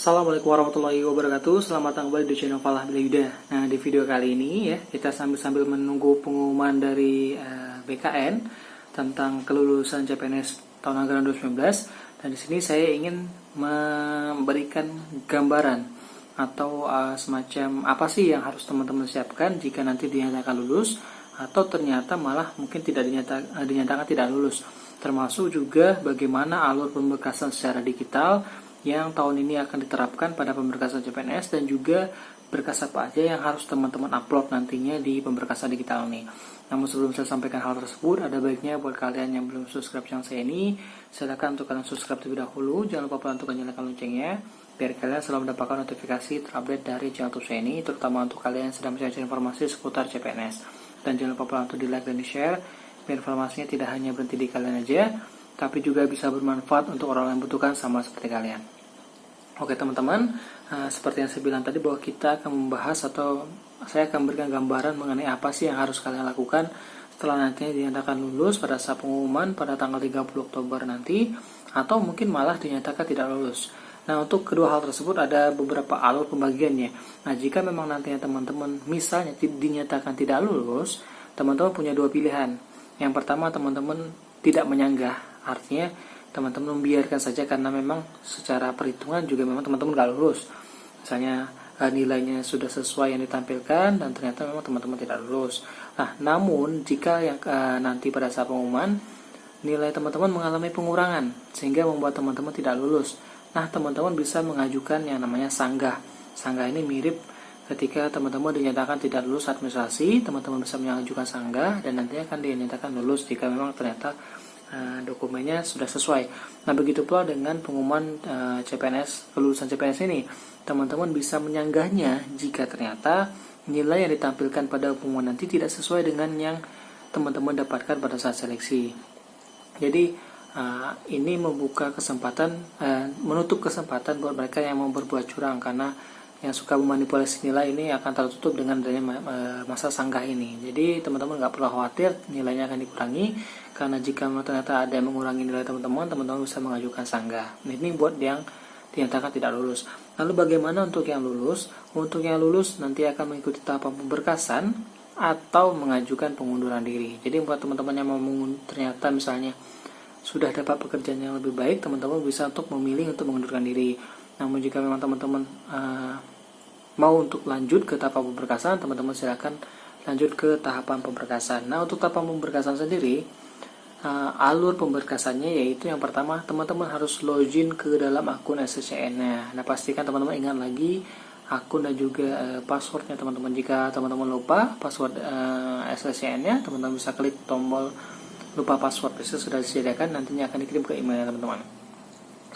Assalamualaikum warahmatullahi wabarakatuh. Selamat datang kembali di channel Falah Bila Yuda. Nah, di video kali ini ya, kita sambil menunggu pengumuman dari BKN tentang kelulusan CPNS tahun anggaran 2019. Dan di sini saya ingin memberikan gambaran atau semacam apa sih yang harus teman-teman siapkan jika nanti dinyatakan lulus atau ternyata malah mungkin tidak dinyatakan tidak lulus. Termasuk juga bagaimana alur pemberkasan secara digital yang tahun ini akan diterapkan pada pemberkasan CPNS dan juga berkas apa aja yang harus teman-teman upload nantinya di pemberkasan digital ini. Namun sebelum saya sampaikan hal tersebut, ada baiknya buat kalian yang belum subscribe channel saya ini, silakan untuk kalian subscribe terlebih dahulu. Jangan lupa untuk nyalakan loncengnya biar kalian selalu mendapatkan notifikasi terupdate dari channel YouTube saya ini, terutama untuk kalian yang sedang mencari informasi seputar CPNS. Dan jangan lupa untuk di like dan di share biar informasinya tidak hanya berhenti di kalian aja, tapi juga bisa bermanfaat untuk orang yang membutuhkan sama seperti kalian. Oke teman-teman, seperti yang saya bilang tadi bahwa kita akan membahas atau saya akan memberikan gambaran mengenai apa sih yang harus kalian lakukan setelah nantinya dinyatakan lulus pada saat pengumuman pada tanggal 30 Oktober nanti, atau mungkin malah dinyatakan tidak lulus. Nah, untuk kedua hal tersebut ada beberapa alur pembagiannya. Nah, jika memang nantinya teman-teman misalnya dinyatakan tidak lulus, teman-teman punya dua pilihan. Yang pertama, teman-teman tidak menyanggah, artinya teman-teman membiarkan saja karena memang secara perhitungan juga memang teman-teman gak lulus. Misalnya nilainya sudah sesuai yang ditampilkan dan ternyata memang teman-teman tidak lulus. Nah, namun jika yang nanti pada saat pengumuman nilai teman-teman mengalami pengurangan sehingga membuat teman-teman tidak lulus, nah teman-teman bisa mengajukan yang namanya sanggah. Sanggah ini mirip ketika teman-teman dinyatakan tidak lulus administrasi, teman-teman bisa mengajukan sanggah dan nantinya akan dinyatakan lulus jika memang ternyata dokumennya sudah sesuai. Nah, begitu pula dengan pengumuman CPNS, kelulusan CPNS ini, teman-teman bisa menyanggahnya jika ternyata nilai yang ditampilkan pada pengumuman nanti tidak sesuai dengan yang teman-teman dapatkan pada saat seleksi. Jadi ini membuka kesempatan, menutup kesempatan buat mereka yang mau berbuat curang, karena yang suka memanipulasi nilai ini akan tertutup dengan adanya masa sanggah ini. Jadi teman-teman nggak perlu khawatir nilainya akan dikurangi, karena jika ternyata ada yang mengurangi nilai teman-teman bisa mengajukan sanggah. Ini buat yang dinyatakan tidak lulus. Lalu bagaimana untuk yang lulus? Untuk yang lulus nanti akan mengikuti tahapan pemberkasan atau mengajukan pengunduran diri. Jadi buat teman-teman yang mau ternyata misalnya sudah dapat pekerjaan yang lebih baik, teman-teman bisa untuk memilih untuk mengundurkan diri. Namun jika memang teman-teman mau untuk lanjut ke tahap pemberkasan, teman-teman silakan lanjut ke tahapan pemberkasan. Nah, untuk tahapan pemberkasan sendiri, alur pemberkasannya yaitu yang pertama, teman-teman harus login ke dalam akun SSCN-nya. Nah, pastikan teman-teman ingat lagi akun dan juga passwordnya teman-teman. Jika teman-teman lupa password SSCN-nya, teman-teman bisa klik tombol lupa password. Bisa sudah disediakan, nantinya akan dikirim ke email teman-teman.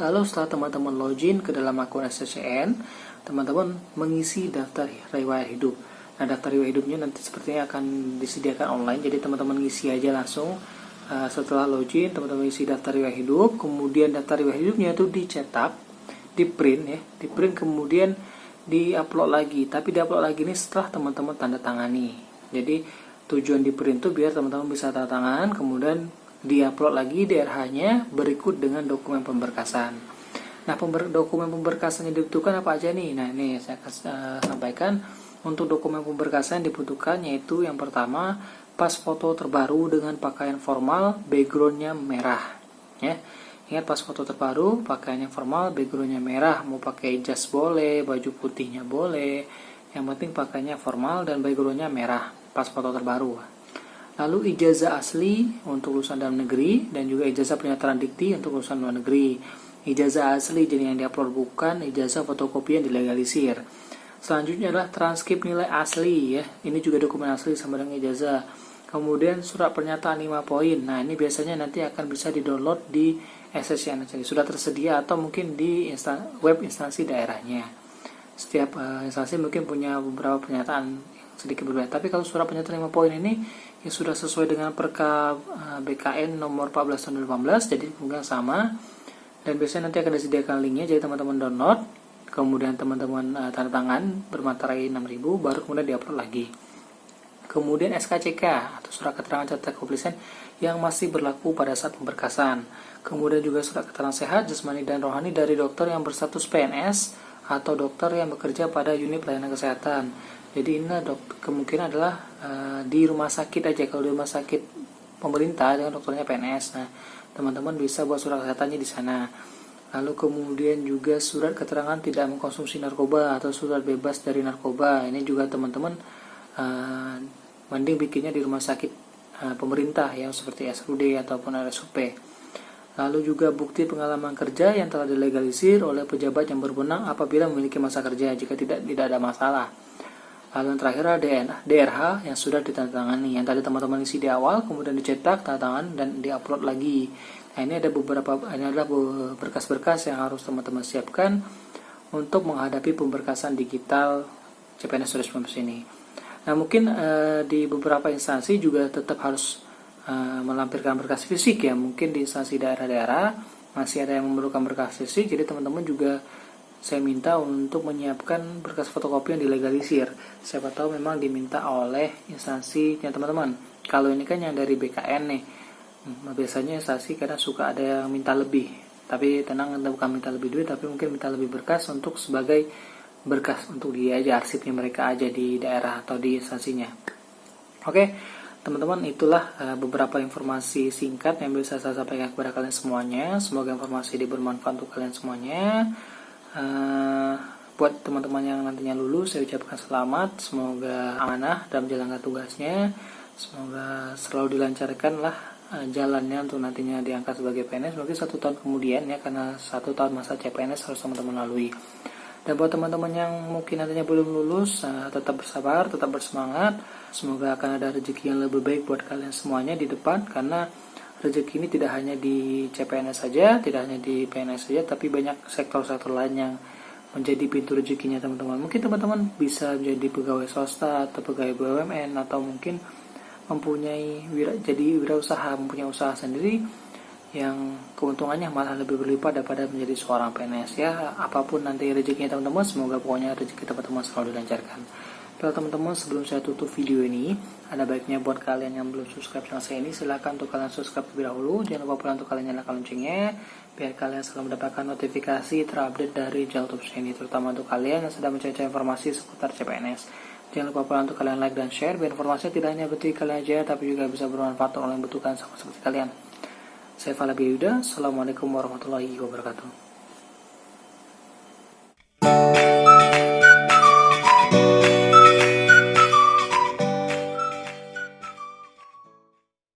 Lalu setelah teman-teman login ke dalam akun SSCN, teman-teman mengisi daftar riwayat hidup. Nah, daftar riwayat hidupnya nanti sepertinya akan disediakan online, jadi teman-teman ngisi aja langsung. Setelah login, teman-teman isi daftar riwayat hidup, kemudian daftar riwayat hidupnya itu dicetak, di print kemudian di-upload lagi. Tapi di-upload lagi ini setelah teman-teman tanda tangani. Jadi tujuan di print itu biar teman-teman bisa tanda tangan, kemudian di-upload lagi DRH-nya berikut dengan dokumen pemberkasan. Nah, dokumen pemberkasan yang dibutuhkan apa aja nih? Nah, ini saya akan sampaikan. Untuk dokumen pemberkasan yang dibutuhkan yaitu yang pertama, pas foto terbaru dengan pakaian formal, backgroundnya merah. Ya, ingat pas foto terbaru, pakaiannya formal, backgroundnya merah. Mau pakai jas boleh, baju putihnya boleh. Yang penting pakaiannya formal dan backgroundnya merah. Pas foto terbaru. Lalu ijazah asli untuk lulusan dalam negeri dan juga ijazah pernyataan dikti untuk lulusan luar negeri. Ijazah asli jadi yang diupload, bukan ijazah fotokopi yang dilegalisir. Selanjutnya adalah transkrip nilai asli ya. Ini juga dokumen asli sama dengan ijazah. Kemudian surat pernyataan 5 poin. Nah, ini biasanya nanti akan bisa di-download di SSCN. Jadi sudah tersedia atau mungkin di web instansi daerahnya. Setiap instansi mungkin punya beberapa pernyataan sedikit berbeda. Tapi kalau surat pernyataan 5 poin ini ya sudah sesuai dengan Perka BKN nomor 14 tahun 2018, jadi mungkin sama. Dan biasanya nanti akan disediakan linknya, jadi teman-teman download, kemudian teman-teman tanda tangan bermaterai 6.000, baru kemudian diupload lagi. Kemudian SKCK atau surat keterangan cetak kepolisian yang masih berlaku pada saat pemberkasan. Kemudian juga surat keterangan sehat jasmani dan rohani dari dokter yang berstatus PNS atau dokter yang bekerja pada unit pelayanan kesehatan. Jadi ini kemungkinan adalah di rumah sakit aja. Kalau di rumah sakit pemerintah dengan dokternya PNS, nah teman-teman bisa buat surat kesehatannya di sana. Lalu kemudian juga surat keterangan tidak mengkonsumsi narkoba atau surat bebas dari narkoba. Ini juga teman-teman mending bikinnya di rumah sakit pemerintah ya, seperti SUD ataupun RSUP. Lalu juga bukti pengalaman kerja yang telah dilegalisir oleh pejabat yang berwenang apabila memiliki masa kerja, jika tidak ada masalah. Lalu yang terakhir ada DRH yang sudah ditandatangani, yang tadi teman-teman isi di awal, kemudian dicetak, tanda tangan, dan diupload lagi. Nah, ini adalah berkas-berkas yang harus teman-teman siapkan untuk menghadapi pemberkasan digital CPNS 2019 ini. Nah, mungkin di beberapa instansi juga tetap harus melampirkan berkas fisik ya. Mungkin di instansi daerah-daerah masih ada yang memerlukan berkas fisik, jadi teman-teman juga saya minta untuk menyiapkan berkas fotokopi yang dilegalisir. Siapa tahu memang diminta oleh instansinya teman-teman. Kalau ini kan yang dari BKN nih, biasanya instansi kadang suka ada yang minta lebih. Tapi tenang, bukan minta lebih duit, tapi mungkin minta lebih berkas untuk sebagai berkas untuk dia aja, arsipnya mereka aja di daerah atau di instansinya. Oke, teman-teman, itulah beberapa informasi singkat yang bisa saya sampaikan kepada kalian semuanya. Semoga informasi ini bermanfaat untuk kalian semuanya. Buat teman-teman yang nantinya lulus, saya ucapkan selamat. Semoga amanah dalam menjalankan tugasnya. Semoga selalu dilancarkan lah jalannya untuk nantinya diangkat sebagai PNS. Mungkin 1 tahun kemudian ya, karena 1 tahun masa CPNS harus teman-teman lalui. Dan buat teman-teman yang mungkin nantinya belum lulus, tetap bersabar, tetap bersemangat. Semoga akan ada rezeki yang lebih baik buat kalian semuanya di depan, karena rezeki ini tidak hanya di CPNS saja, tidak hanya di PNS saja, tapi banyak sektor-sektor lain yang menjadi pintu rezekinya teman-teman. Mungkin teman-teman bisa menjadi pegawai swasta atau pegawai BUMN, atau mungkin jadi wirausaha, mempunyai usaha sendiri yang keuntungannya malah lebih berlipat daripada menjadi seorang PNS ya. Apapun nanti rezekinya teman-teman, semoga pokoknya rezeki teman-teman selalu dilancarkan. Kalau teman-teman, sebelum saya tutup video ini, ada baiknya buat kalian yang belum subscribe channel saya ini, silahkan untuk kalian subscribe terlebih dahulu. Jangan lupa pula untuk kalian nyalakan loncengnya, biar kalian selalu mendapatkan notifikasi terupdate dari channel YouTube saya ini, terutama untuk kalian yang sedang mencari informasi seputar CPNS. Jangan lupa pula untuk kalian like dan share, biar informasinya tidak hanya bagi kalian aja, tapi juga bisa bermanfaat untuk orang yang membutuhkan sama seperti kalian. Saya Fala Yuda, Assalamualaikum warahmatullahi wabarakatuh.